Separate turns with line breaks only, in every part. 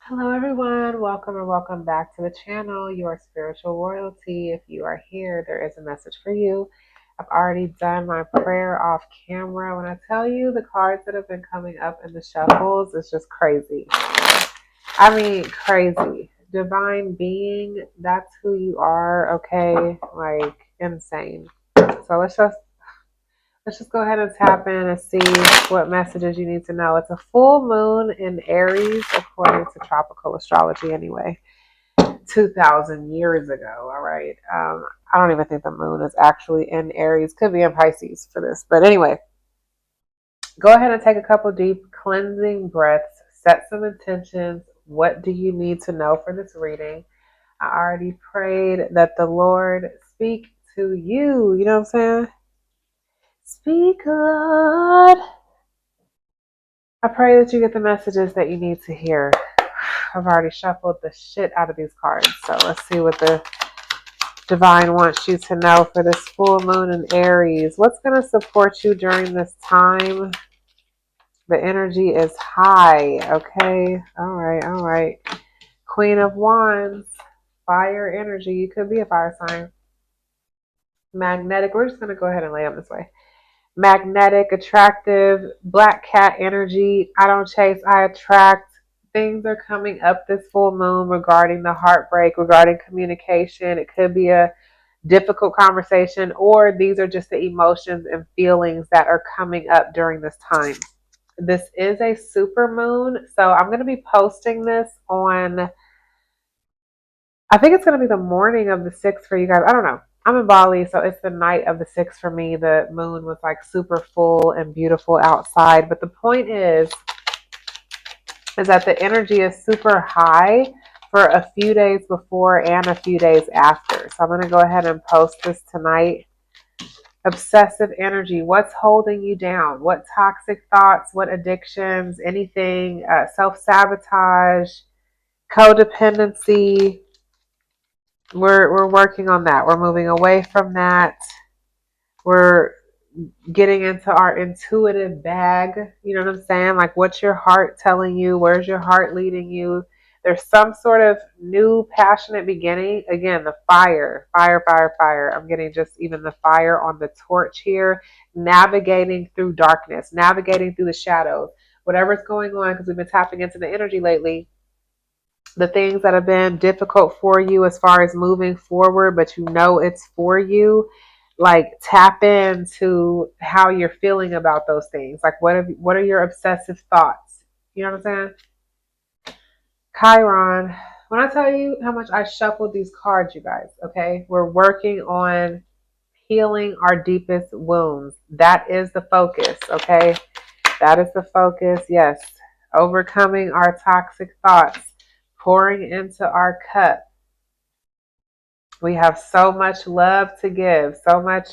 Hello, everyone. Welcome or welcome back to the channel, Your Spiritual Royalty. If you are here, there is a message for you. I've already done my prayer off camera. When I tell you the cards that have been coming up in the shuffles, it's just crazy. I mean, crazy. Divine being, that's who you are, okay? Like, insane. So let's just go ahead and tap in and see what messages you need to know. It's a full moon in Aries, according to tropical astrology, anyway. 2,000 years ago. All right. I don't even think the moon is actually in Aries. Could be in Pisces for this. But anyway, go ahead and take a couple deep cleansing breaths. Set some intentions. What do you need to know for this reading? I already prayed that the Lord speak to you. You know what I'm saying? Speak, Lord. I pray that you get the messages that you need to hear. I've already shuffled the shit out of these cards. So let's see what the Divine wants you to know for this full moon in Aries. What's going to support you during this time? The energy is high. Okay. All right. All right. Queen of Wands. Fire energy. You could be a fire sign. Magnetic. We're just going to go ahead and lay them this way. Magnetic, attractive, black cat energy. I don't chase, I attract. Things are coming up this full moon regarding the heartbreak, regarding communication. It could be a difficult conversation, or these are just the emotions and feelings that are coming up during this time. This is a super moon, so I'm going to be posting this on, I think it's going to be the morning of the 6th for you guys. I don't know. I'm in Bali, so it's the night of the 6th for me. The moon was like super full and beautiful outside. But the point is that the energy is super high for a few days before and a few days after. So I'm going to go ahead and post this tonight. Obsessive energy. What's holding you down? What toxic thoughts? What addictions? Anything? Self-sabotage? Codependency? We're working on that. We're moving away from that. We're getting into our intuitive bag. You know what I'm saying? Like, what's your heart telling you? Where's your heart leading you? There's some sort of new passionate beginning. Again, the fire, fire, fire, fire. I'm getting just even the fire on the torch here, navigating through darkness, navigating through the shadows, whatever's going on, because we've been tapping into the energy lately. The things that have been difficult for you as far as moving forward, but you know it's for you. Like, tap into how you're feeling about those things. Like, what are your obsessive thoughts? You know what I'm saying? Chiron. When I tell you how much I shuffled these cards, you guys, okay? We're working on healing our deepest wounds. That is the focus, okay? That is the focus. Yes. Overcoming our toxic thoughts, pouring into our cup. We have so much love to give, so much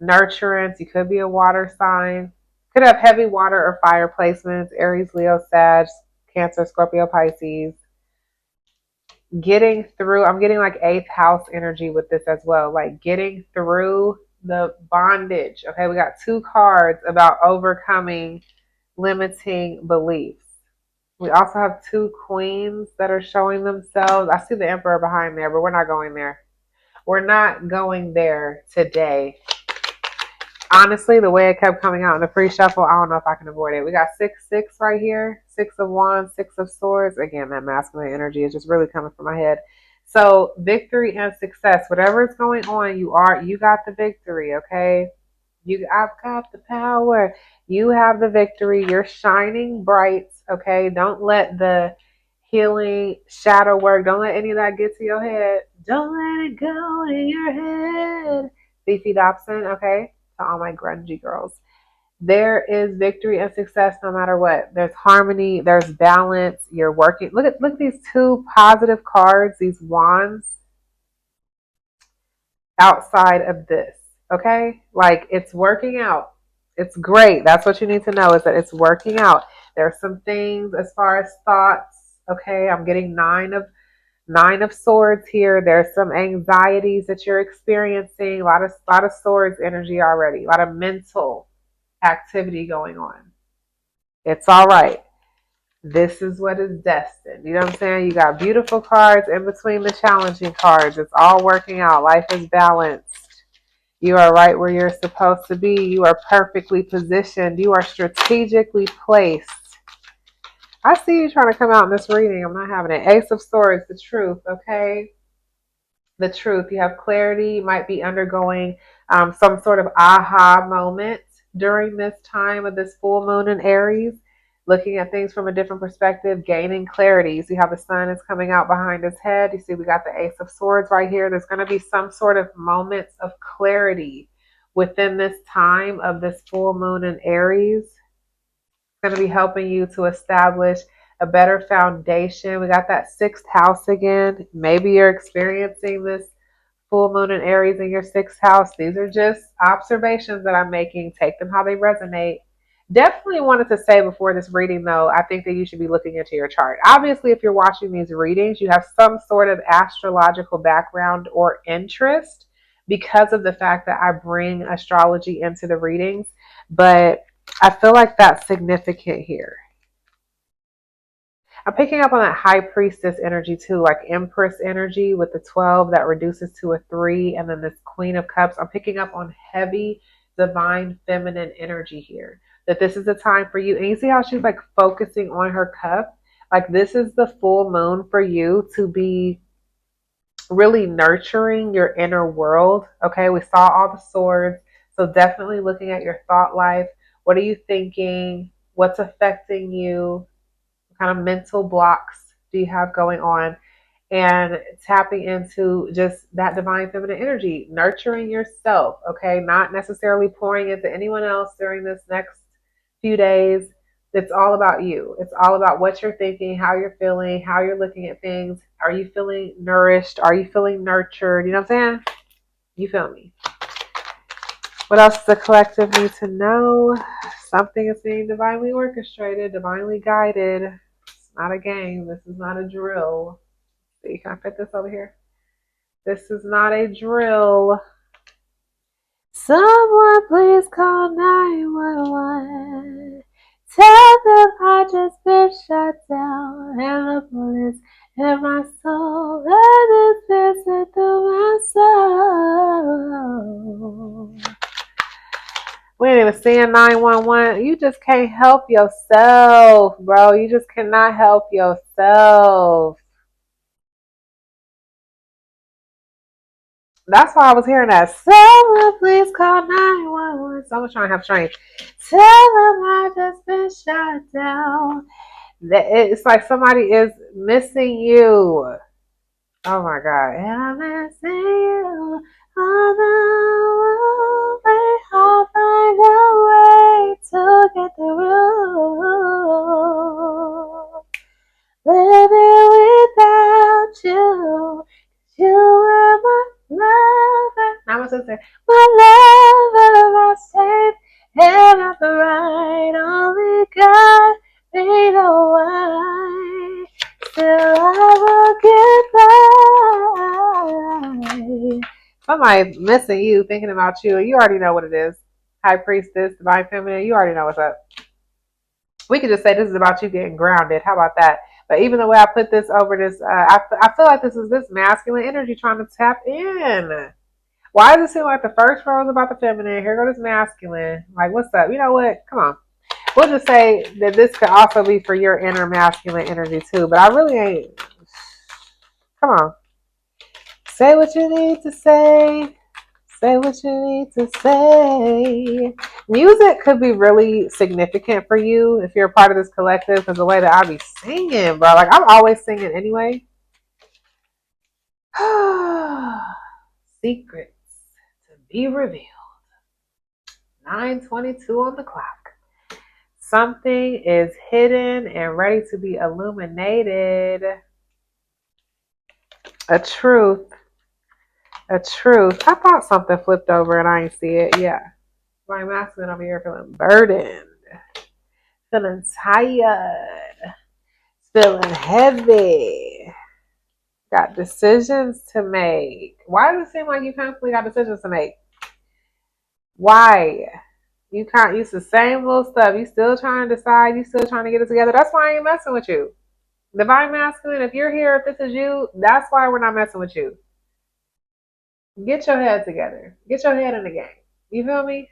nurturance. You could be a water sign, could have heavy water or fire placements, Aries, Leo, Sag, Cancer, Scorpio, Pisces. Getting through, I'm getting like 8th house energy with this as well, like getting through the bondage. Okay, we got 2 cards about overcoming limiting beliefs. We also have 2 queens that are showing themselves. I see the emperor behind there, but we're not going there. We're not going there today. Honestly, the way it kept coming out in the pre-shuffle, I don't know if I can avoid it. We got 6-6 right here. 6 of Wands, 6 of Swords. Again, that masculine energy is just really coming from my head. So victory and success, whatever is going on, you got the victory, okay? I've got the power. You have the victory. You're shining bright, okay? Don't let the healing shadow work. Don't let any of that get to your head. Don't let it go to your head. Fifi Dobson, okay? To all my grungy girls. There is victory and success no matter what. There's harmony, there's balance. You're working. Look at these 2 positive cards, these wands outside of this. Okay? Like, it's working out. It's great. That's what you need to know, is that it's working out. There's some things as far as thoughts. Okay, I'm getting 9 of Swords here. There's some anxieties that you're experiencing. A lot of Swords energy already. A lot of mental activity going on. It's all right. This is what is destined. You know what I'm saying? You got beautiful cards in between the challenging cards. It's all working out. Life is balanced. You are right where you're supposed to be. You are perfectly positioned. You are strategically placed. I see you trying to come out in this reading. I'm not having it. Ace of Swords, the truth, okay? The truth. You have clarity. You might be undergoing some sort of aha moment during this time of this full moon in Aries, looking at things from a different perspective, gaining clarity. You see how the sun is coming out behind his head. You see we got the Ace of Swords right here. There's going to be some sort of moments of clarity within this time of this full moon in Aries. It's going to be helping you to establish a better foundation. We got that sixth house again. Maybe you're experiencing this full moon in Aries in your sixth house. These are just observations that I'm making. Take them how they resonate. Definitely wanted to say before this reading, though, I think that you should be looking into your chart. Obviously, if you're watching these readings, you have some sort of astrological background or interest because of the fact that I bring astrology into the readings. But I feel like that's significant here. I'm picking up on that high priestess energy too, like empress energy with the 12 that reduces to a 3, and then this queen of cups. I'm picking up on heavy divine feminine energy here. That this is a time for you. And you see how she's like focusing on her cup? Like this is the full moon for you to be really nurturing your inner world. Okay, we saw all the swords. So definitely looking at your thought life. What are you thinking? What's affecting you? What kind of mental blocks do you have going on? And tapping into just that divine feminine energy, nurturing yourself, okay? Not necessarily pouring into anyone else during this next few days. It's all about you. It's all about what you're thinking, how you're feeling, how you're looking at things. Are you feeling nourished? Are you feeling nurtured? You know what I'm saying? You feel me? What else does the collective need to know? Something is being divinely orchestrated, divinely guided. It's not a game. This is not a drill. See, can I put this over here? This is not a drill. Someone please call 911. Tell them I just been shut down and the bullets in my soul and it's missing through my soul. We ain't even seeing 911. You just can't help yourself, bro. You just cannot help yourself. That's why I was hearing that. Someone please call 911. Someone's trying to have strength. Tell them I just been shot down. It's like somebody is missing you. Oh my God. And I'm missing you. On the way, I'll find a way to get through. Living without you. You were my lover. Now my sister. My lover, my safe, and not the right. Only God may know why. Still I will get by. Somebody's missing you, thinking about you. You already know what it is. High priestess, divine feminine. You already know what's up. We could just say this is about you getting grounded. How about that? But even the way I put this over this, I feel like this is this masculine energy trying to tap in. Why does it seem like the first row is about the feminine? Here goes this masculine. Like, what's up? You know what? Come on. We'll just say that this could also be for your inner masculine energy too. But I really ain't. Come on. Say what you need to say. Say what you need to say. Music could be really significant for you if you're a part of this collective because the way that I be singing, bro. Like, I'm always singing anyway. Secrets to be revealed. 9:22 on the clock. Something is hidden and ready to be illuminated. A truth. A truth. I thought something flipped over and I didn't see it. Yeah. My masculine over here feeling burdened. Feeling tired. Feeling heavy. Got decisions to make. Why does it seem like you constantly got decisions to make? Why? You can't use the same little stuff. You still trying to decide. You still trying to get it together. That's why I ain't messing with you. Divine masculine, if you're here, if this is you, that's why we're not messing with you. Get your head together. Get your head in the game. You feel me?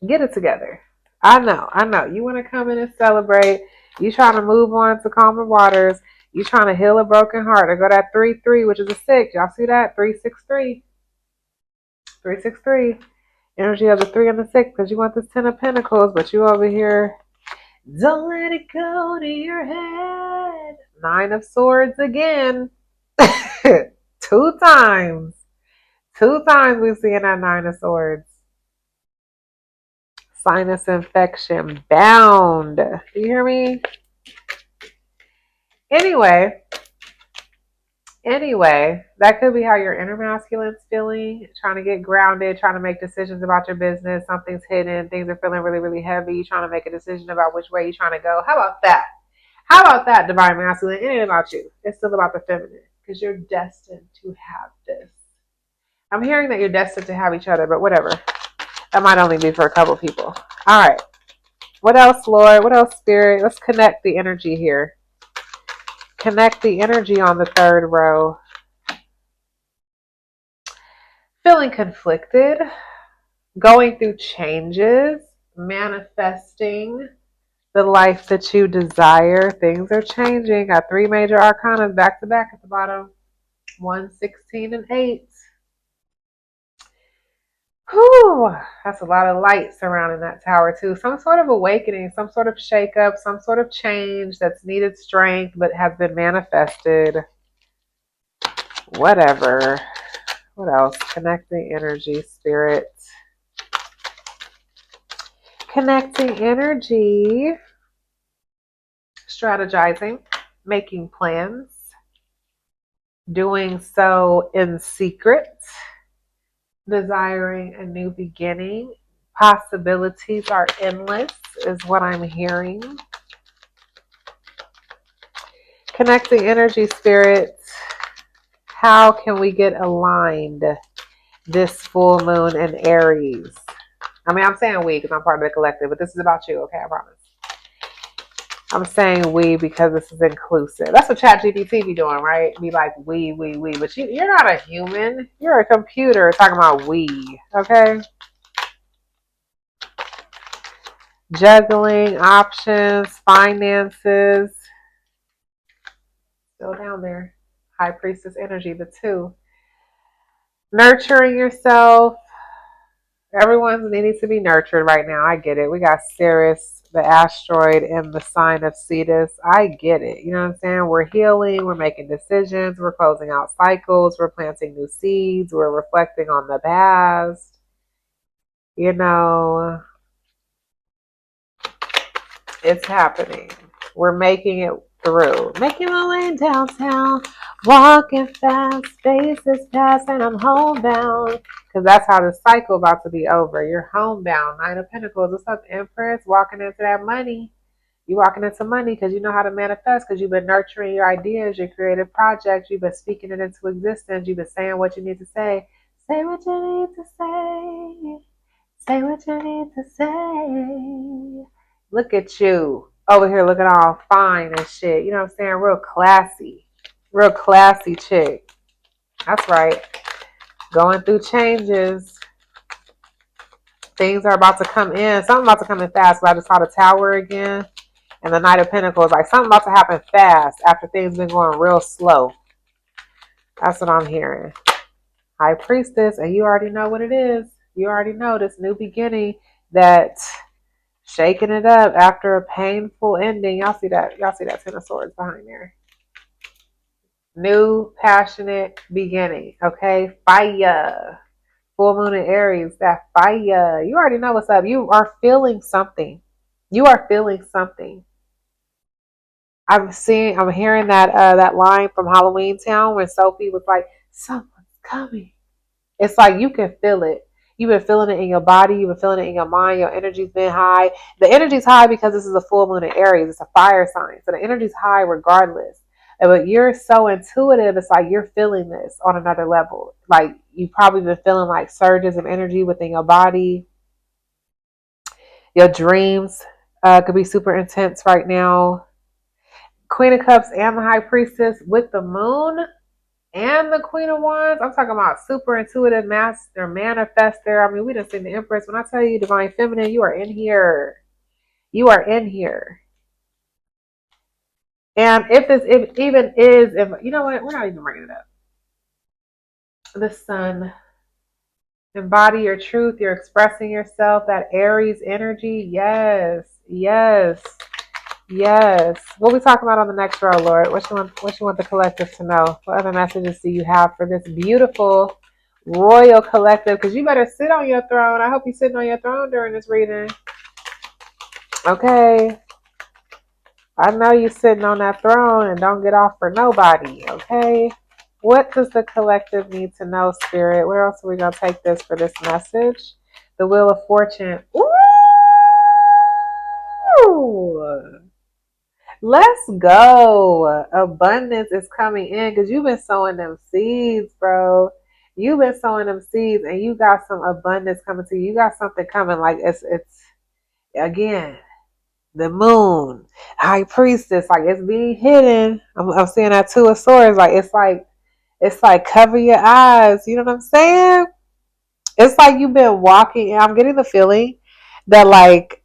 Get it together. I know. You want to come in and celebrate. You trying to move on to calmer waters. You trying to heal a broken heart. Or go that 3-3, which is a 6. Y'all see that? 3-6-3. 3-6-3. Energy of the 3 and the 6. Because you want this 10 of Pentacles, but you over here. Don't let it go to your head. 9 of Swords again. 2 times. 2 times we've seen that 9 of Swords. Sinus infection bound. You hear me? Anyway, that could be how your inner masculine's feeling, trying to get grounded, trying to make decisions about your business. Something's hidden. Things are feeling really, really heavy. You're trying to make a decision about which way you're trying to go. How about that? How about that, divine masculine? It ain't about you. It's still about the feminine because you're destined to have this. I'm hearing that you're destined to have each other, but whatever. That might only be for a couple people. All right. What else, Lord? What else, Spirit? Let's connect the energy here. Connect the energy on the 3rd row. Feeling conflicted. Going through changes. Manifesting the life that you desire. Things are changing. Got 3 major arcana back to back at the bottom. 1, 16, and 8. Whew, that's a lot of light surrounding that tower too. Some sort of awakening, some sort of shakeup, some sort of change that's needed strength but has been manifested. Whatever. What else? Connecting energy, Spirit. Connecting energy. Strategizing. Making plans. Doing so in secret. Desiring a new beginning. Possibilities are endless, is what I'm hearing. Connecting energy, Spirit. How can we get aligned this full moon in Aries? I mean, I'm saying we because I'm part of the collective, but this is about you, okay? I promise. I'm saying we because this is inclusive. That's what ChatGPT be doing, right? Be like we. But you're not a human. You're a computer talking about we, okay? Juggling, options, finances. Still down there. High Priestess energy, the 2. Nurturing yourself. Everyone's needing to be nurtured right now. I get it. We got Ceres, the asteroid, in the sign of Cetus. I get it. You know what I'm saying? We're healing. We're making decisions. We're closing out cycles. We're planting new seeds. We're reflecting on the past. You know, it's happening. We're making it through. Making my way downtown. Walking fast. Spaces pass and I'm homebound. Because that's how the cycle about to be over. You're homebound. 9 of Pentacles. What's up, Empress? Walking into that money. You walking into money because you know how to manifest because you've been nurturing your ideas, your creative projects. You've been speaking it into existence. You've been saying what you need to say. Say what you need to say. Say what you need to say. Look at you. Over here looking all fine and shit. You know what I'm saying? Real classy. Real classy chick. That's right. Going through changes. Things are about to come in. Something about to come in fast. But I just saw the tower again. And the Knight of Pentacles. Like something about to happen fast after things been going real slow. That's what I'm hearing. High Priestess. And you already know what it is. You already know this new beginning that shaking it up after a painful ending. Y'all see that? Y'all see that 10 of Swords behind there? New passionate beginning. Okay? Fire. Full moon in Aries. That fire. You already know what's up. You are feeling something. You are feeling something. I'm hearing that line from Halloween Town when Sophie was like, someone's coming. It's like you can feel it. You've been feeling it in your body. You've been feeling it in your mind. Your energy's been high. The energy's high because this is a full moon in Aries. It's a fire sign. So the energy's high regardless. But you're so intuitive. It's like you're feeling this on another level. Like you've probably been feeling like surges of energy within your body. Your dreams could be super intense right now. Queen of Cups and the High Priestess with the Moon and the Queen of Wands. I'm talking about super intuitive master manifester. I mean, we done seen the Empress. When I tell you Divine Feminine, you are in here. You are in here. And if even is, if you know what, we're not even bringing it up. The Sun. Embody your truth. You're expressing yourself. That Aries energy. Yes. Yes. Yes. What we talking about on the next row, Lord? What you want the collective to know? What other messages do you have for this beautiful royal collective? Because you better sit on your throne. I hope you're sitting on your throne during this reading. Okay. I know you're sitting on that throne and don't get off for nobody. Okay. What does the collective need to know, Spirit? Where else are we going to take this for this message? The Wheel of Fortune. Ooh! Let's go. Abundance is coming in because you've been sowing them seeds, bro. You've been sowing them seeds and you got some abundance coming to you. You got something coming. Like it's again, the moon, high priestess, like it's being hidden. I'm seeing that two of swords. It's like cover your eyes. You know what I'm saying? It's like you've been walking, and I'm getting the feeling that like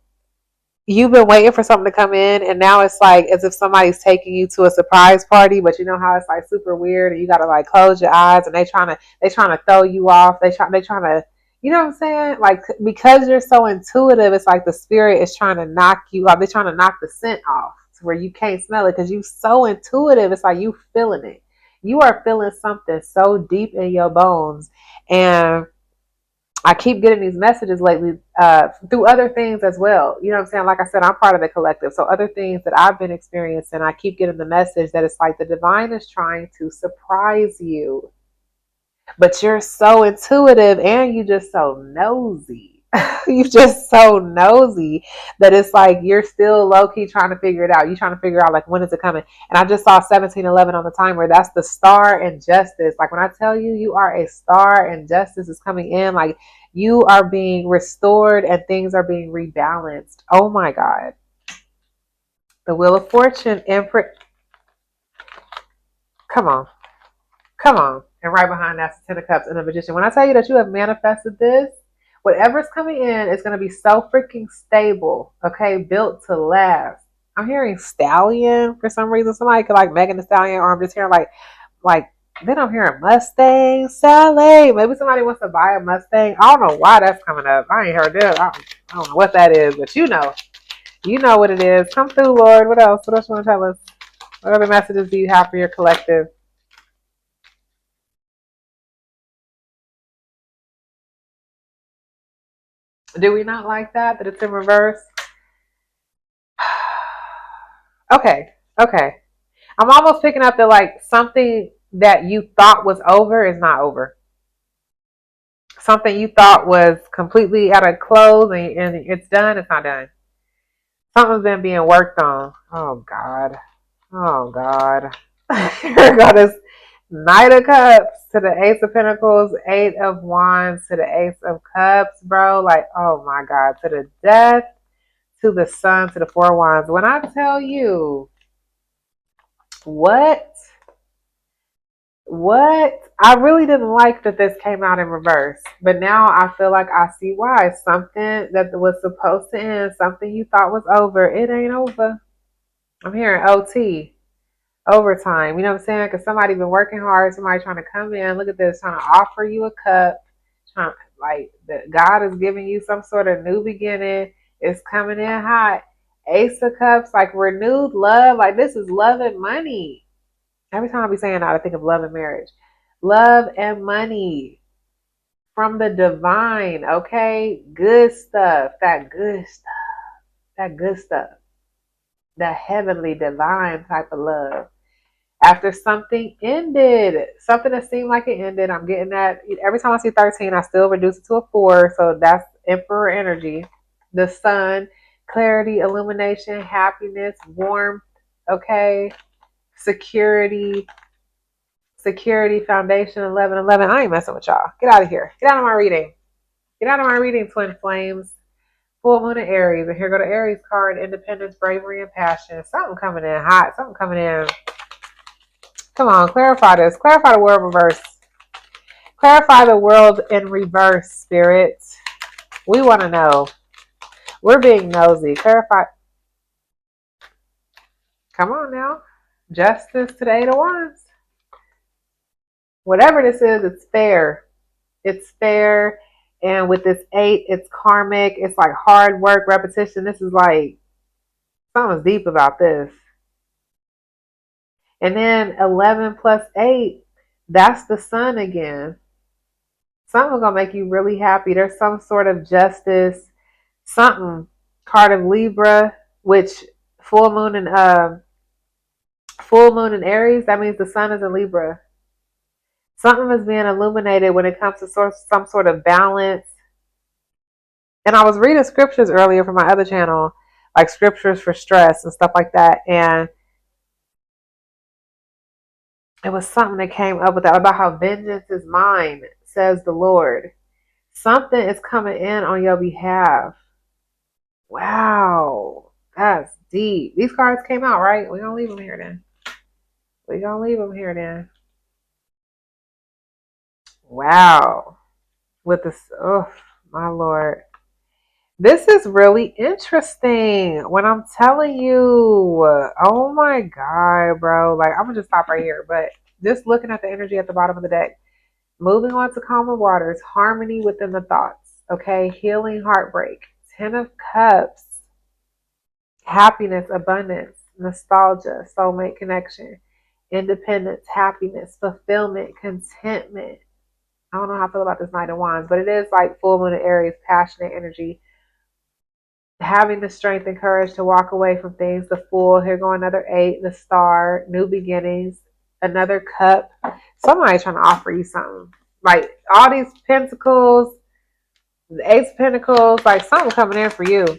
you've been waiting for something to come in, and now it's like as if somebody's taking you to a surprise party, but you know how it's like super weird, and you gotta like close your eyes, and they trying to throw you off. They trying to, you know what I'm saying? Like because you're so intuitive, it's like the spirit is trying to knock you off. They're trying to knock the scent off to where you can't smell it because you're so intuitive. It's like you feeling it. You are feeling something so deep in your bones, and I keep getting these messages lately through other things as well. You know what I'm saying? Like I said, I'm part of the collective. So other things that I've been experiencing, I keep getting the message that it's like the divine is trying to surprise you. But you're so intuitive and you just so nosy. You're just so nosy that it's like you're still low key trying to figure it out. You're trying to figure out like when is it coming. And I just saw 1711 on the timer. That's the star and justice. Like when I tell you you are a star and justice is coming in, like you are being restored and things are being rebalanced. Oh my God. The Wheel of Fortune imprint. Come on. Come on. And right behind that's the Ten of Cups and the Magician. When I tell you that you have manifested this, whatever's coming in is going to be so freaking stable, okay? Built to last. I'm hearing stallion for some reason. Somebody could like Megan the Stallion, or I'm just hearing like then I'm hearing Mustang, Sally. Maybe somebody wants to buy a Mustang. I don't know why that's coming up. I ain't heard that. I don't know what that is, but you know what it is. Come through, Lord. What else? What else you want to tell us? What other messages do you have for your collective? Do we not like that it's in reverse? Okay, okay. I'm almost picking up that like something that you thought was over is not over. Something you thought was completely out of close and it's done, it's not done. Something's been being worked on. Oh God. Oh God. Here go this Knight of Cups to the Ace of Pentacles, Eight of Wands to the Ace of Cups, bro. Like, oh my God. To the Death, to the Sun, to the Four of Wands. When I tell you what I really didn't like that this came out in reverse, but now I feel like I see why. Something that was supposed to end, something you thought was over, it ain't over. I'm hearing OT, overtime. You know what I'm saying? Because somebody been working hard, somebody trying to come in. Look at this, trying to offer you a cup, trying like that. God is giving you some sort of new beginning. It's coming in hot. Ace of Cups, like renewed love. Like this is love and money. Every time I be saying that, I think of love and marriage. Love and money from the divine, okay? Good stuff. That good stuff. That good stuff. That heavenly, divine type of love. After something ended, something that seemed like it ended, I'm getting that. Every time I see 13, I still reduce it to a 4. So that's Emperor energy. The Sun, clarity, illumination, happiness, warmth, okay? Security foundation 1111. I ain't messing with y'all. Get out of here. Get out of my reading. Get out of my reading, twin flames. Full moon in Aries. And here go the Aries card. Independence, bravery, and passion. Something coming in hot. Something coming in. Come on, clarify this. Clarify the world reverse. Clarify the world in reverse, Spirit. We want to know. We're being nosy. Clarify. Come on now. Justice to the Eight of Wands. Whatever this is, it's fair. It's fair. And with this 8, it's karmic. It's like hard work, repetition. This is like, something's deep about this. And then 11 plus 8, that's the sun again. Something's going to make you really happy. There's some sort of justice, something. Card of Libra, which full moon in Aries, that means the sun is in Libra. Something is being illuminated when it comes to some sort of balance. And I was reading scriptures earlier from my other channel, like scriptures for stress and stuff like that. And it was something that came up with that about how vengeance is mine, says the Lord. Something is coming in on your behalf. Wow, that's deep. These cards came out, right? We're going to leave them here then. Wow. With this, oh, my Lord. This is really interesting. When I'm telling you, oh my God, bro. Like, I'm going to just stop right here. But just looking at the energy at the bottom of the deck. Moving on to calmer waters. Harmony within the thoughts. Okay. Healing heartbreak. 10 of Cups. Happiness, abundance, nostalgia, soulmate connection. Independence, happiness, fulfillment, contentment. I don't know how I feel about this Knight of Wands, but it is like full moon in Aries, passionate energy. Having the strength and courage to walk away from things. The Fool, here go another 8, the Star, new beginnings, another Cup. Somebody's trying to offer you something. Like all these Pentacles, the Ace of Pentacles, like something coming in for you.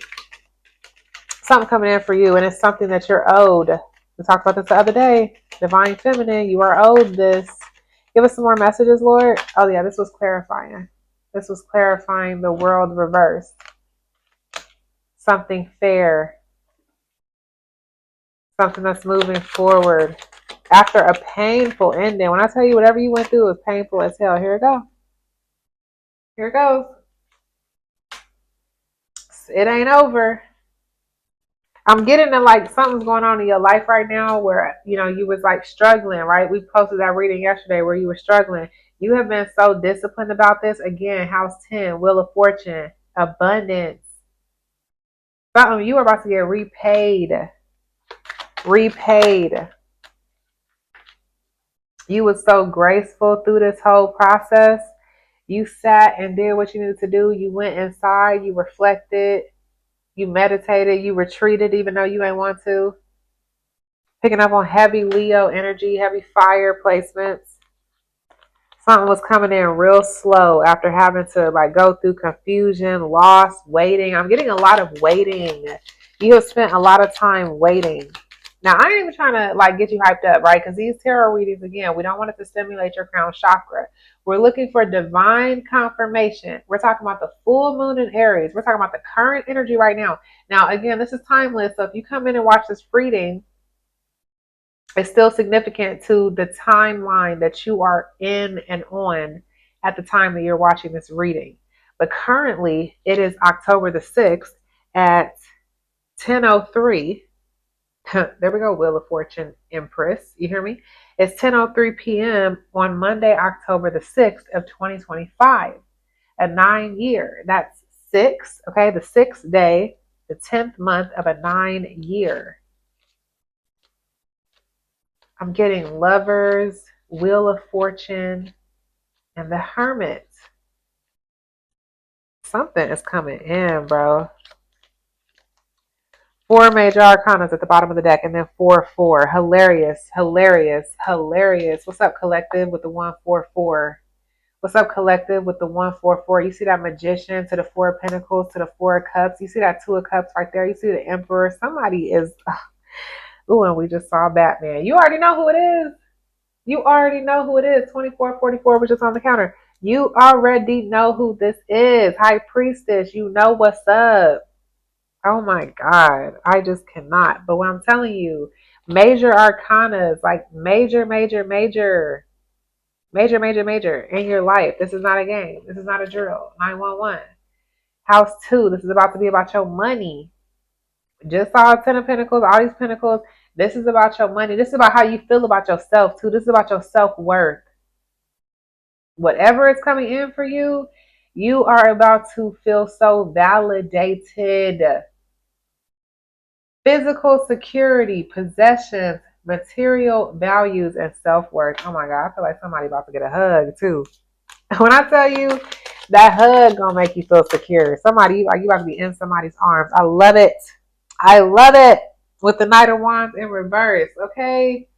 Something coming in for you, and it's something that you're owed. We talked about this the other day. Divine Feminine, you are owed this. Give us some more messages, Lord. Oh yeah, this was clarifying. This was clarifying the world reversed. Something fair. Something that's moving forward. After a painful ending. When I tell you whatever you went through was painful as hell. Here it goes. Here it goes. It ain't over. I'm getting to like something's going on in your life right now where, you know, you was like struggling, right? We posted that reading yesterday where you were struggling. You have been so disciplined about this. Again, house 10, Wheel of Fortune, abundance. Something you are about to get repaid. Repaid. You was so graceful through this whole process. You sat and did what you needed to do. You went inside, you reflected, you meditated, you retreated even though you ain't want to. Picking up on heavy Leo energy, heavy fire placements. Something was coming in real slow after having to like go through confusion, loss, waiting. I'm getting a lot of waiting. You have spent a lot of time waiting. Now, I ain't even trying to like get you hyped up, right? Because these tarot readings, again, we don't want it to stimulate your crown chakra. We're looking for divine confirmation. We're talking about the full moon in Aries. We're talking about the current energy right now. Now, again, this is timeless. So if you come in and watch this reading, it's still significant to the timeline that you are in and on at the time that you're watching this reading. But currently, it is October the 6th at 10:03. There we go, Wheel of Fortune Empress. You hear me? It's 10:03 p.m. on Monday, October the 6th of 2025. A 9-year. That's 6, okay? The 6th day, the 10th month of a 9-year. I'm getting Lovers, Wheel of Fortune, and the Hermit. Something is coming in, bro. 4 major arcanas at the bottom of the deck, and then 4-4. Hilarious, hilarious, hilarious. What's up, collective, with the 1-4-4? What's up, collective, with the 1-4-4? You see that Magician to the 4 of Pentacles to the 4 of Cups. You see that 2 of Cups right there. You see the Emperor. Somebody is... Ooh, and we just saw Batman. You already know who it is. You already know who it is. 2444 was just on the counter. You already know who this is. High Priestess, you know what's up. Oh my God. I just cannot. But what I'm telling you, major arcanas, like major in your life. This is not a game. This is not a drill. 911. House 2. This is about to be about your money. Just saw 10 of Pentacles, all these Pentacles. This is about your money. This is about how you feel about yourself too. This is about your self-worth. Whatever is coming in for you, you are about to feel so validated. Physical security, possessions, material values, and self-worth. Oh my God, I feel like somebody about to get a hug too. When I tell you that hug gonna make you feel secure. Somebody, like you about to be in somebody's arms. I love it. I love it. With the Knight of Wands in reverse, okay?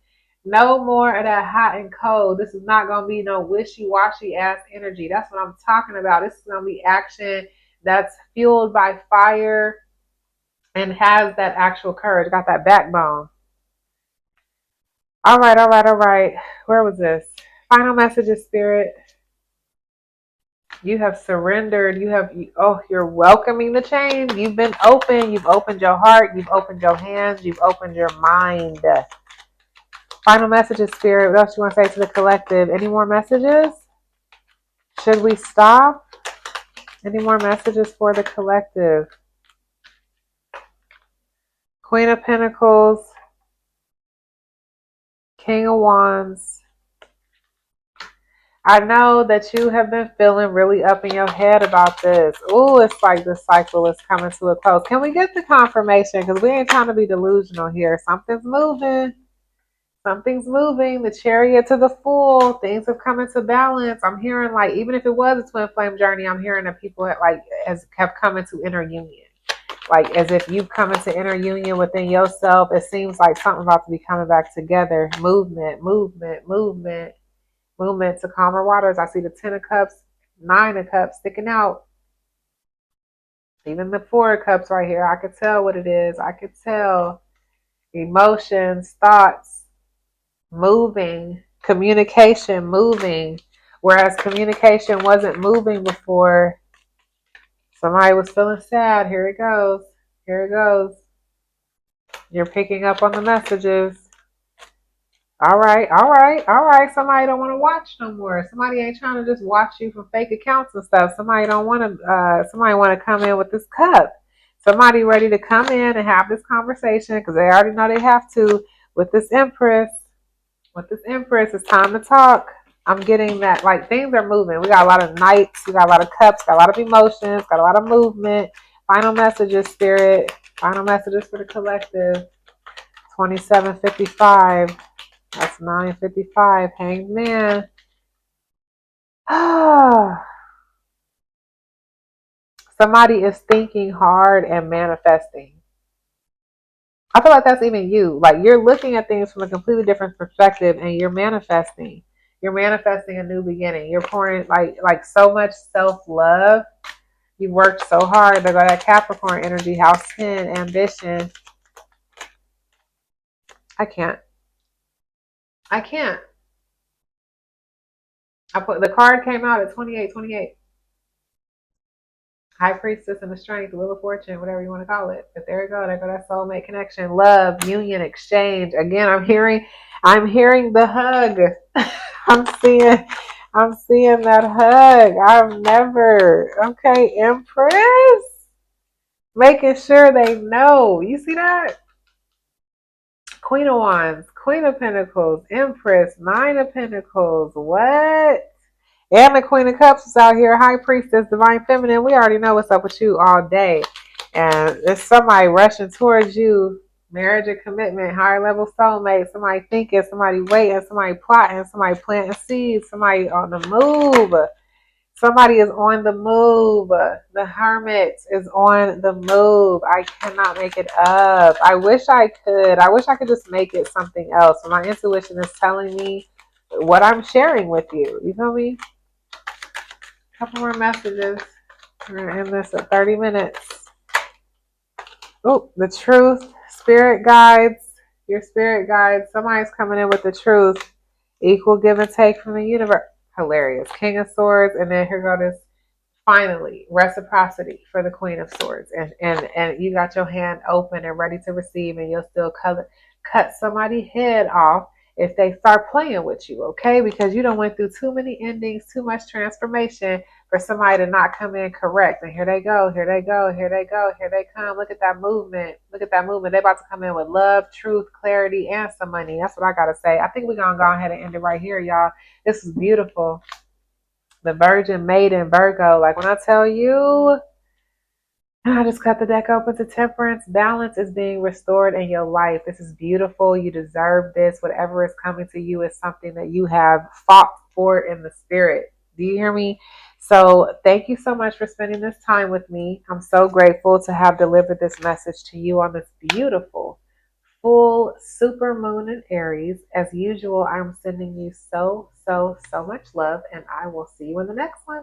No more of that hot and cold. This is not going to be no wishy-washy ass energy. That's what I'm talking about. This is going to be action that's fueled by fire and has that actual courage, got that backbone. All right, all right, all right. Where was this? Final messages, Spirit. You have surrendered. You're welcoming the change. You've been open. You've opened your heart. You've opened your hands. You've opened your mind. Final messages, Spirit. What else you want to say to the collective? Any more messages? Should we stop? Any more messages for the collective? Queen of Pentacles, King of Wands. I know that you have been feeling really up in your head about this. Ooh, it's like the cycle is coming to a close. Can we get the confirmation? Because we ain't trying to be delusional here. Something's moving. Something's moving. The Chariot to the Fool. Things have come into balance. I'm hearing like, even if it was a twin flame journey, I'm hearing that people have come into inner union. Like as if you've come into inner union within yourself. It seems like something's about to be coming back together. Movement to calmer waters. I see the 10 of Cups, 9 of Cups sticking out. Even the 4 of Cups right here. I could tell what it is. I could tell emotions, thoughts, moving, communication moving. Whereas communication wasn't moving before. Somebody was feeling sad. Here it goes. Here it goes. You're picking up on the messages. All right, all right, all right. Somebody don't want to watch no more. Somebody ain't trying to just watch you from fake accounts and stuff. Somebody don't want to. Somebody want to come in with this cup. Somebody ready to come in and have this conversation because they already know they have to. With this Empress, it's time to talk. I'm getting that like things are moving. We got a lot of knights. We got a lot of cups. Got a lot of emotions. Got a lot of movement. Final messages, Spirit. Final messages for the collective. 2755. That's 955. Hanged Man. Somebody is thinking hard and manifesting. I feel like that's even you. Like you're looking at things from a completely different perspective and you're manifesting. You're manifesting a new beginning. You're pouring like so much self-love. You worked so hard. They got that Capricorn energy, house 10, ambition. I can't. The card came out at 28. High Priestess and the Strength, Wheel of Fortune, whatever you want to call it. But there you go. There go that soulmate connection, love, union, exchange. Again, I'm hearing the hug. I'm seeing that hug. Okay, Empress. Making sure they know. You see that? Queen of Wands, Queen of Pentacles, Empress, 9 of Pentacles. What? And the Queen of Cups is out here. High Priestess, Divine Feminine. We already know what's up with you all day. And there's somebody rushing towards you. Marriage and commitment, higher level soulmate. Somebody thinking, somebody waiting, somebody plotting, somebody planting seeds, somebody on the move. Somebody is on the move. The Hermit is on the move. I cannot make it up. I wish I could. I wish I could just make it something else. My intuition is telling me what I'm sharing with you. You feel me? Couple more messages. We're gonna end this at 30 minutes. Oh, the truth. Spirit guides. Your spirit guides. Somebody's coming in with the truth. Equal give and take from the universe. Hilarious. King of Swords. And then here go this Finally, reciprocity for the Queen of Swords, and you got your hand open and ready to receive, and you'll still cut somebody's head off if they start playing with you, okay? Because you don't went through too many endings, too much transformation for somebody to not come in correct. And here they go, here they go, here they go, here they come. Look at that movement. Look at that movement. They about to come in with love, truth, clarity, and some money. That's what I gotta say. I think we're gonna go ahead and end it right here, y'all. This is beautiful. The Virgin Maiden Virgo. Like when I tell you, I just cut the deck open to Temperance. Balance is being restored in your life. This is beautiful. You deserve this. Whatever is coming to you is something that you have fought for in the spirit. Do you hear me? So thank you so much for spending this time with me. I'm so grateful to have delivered this message to you on this beautiful full super moon in Aries. As usual, I'm sending you so much love, and I will see you in the next one.